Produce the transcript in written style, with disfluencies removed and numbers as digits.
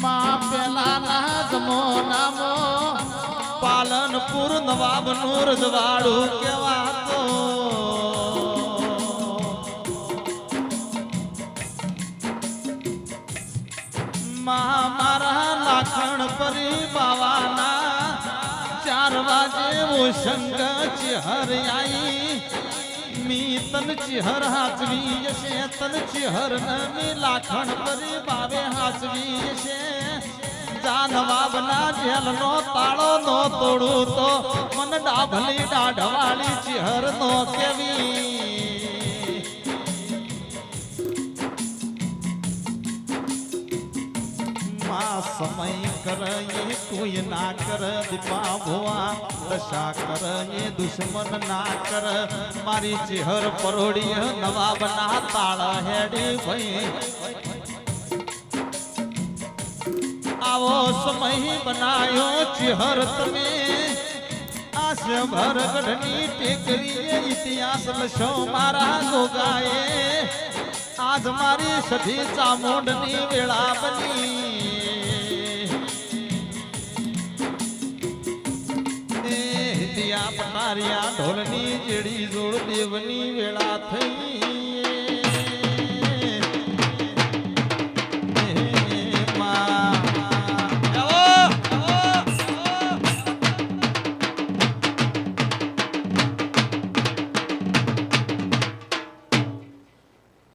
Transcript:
માં પેલાના જમોનામો પાલનપુર નવાબ નું રજવાડું કહેવાતો મારા લાખણ પરી બાવાના 4 વાગે વો શંક ચિહર આઈ મી તન ચિહર હાચવી છે તન ચિહર મી લાખણ પરી બાવે હાચવી છે જાનવાબ ના જેલ નો તાળો નો તોડું તો મન ડાભલી ડાઢવાળી ચિહર નો કેવી સમય કરે કોઈ ના કર દીપા ભોવા દશા કરે દુશ્મન ના કર મારી ચેહર પરોડી નવાબ ના તાળા હેડી ભાઈ આવો સમય બનાયો ચેહર તમે આસ ભરગઢની ટેકરીએ ઇતિહાસ લશો મારા ગોગાએ આજ મારી સધી ચામુંડની વેળા બની પટારિયા ઢોલની જેડી જોડ દેવની વેળા થઈ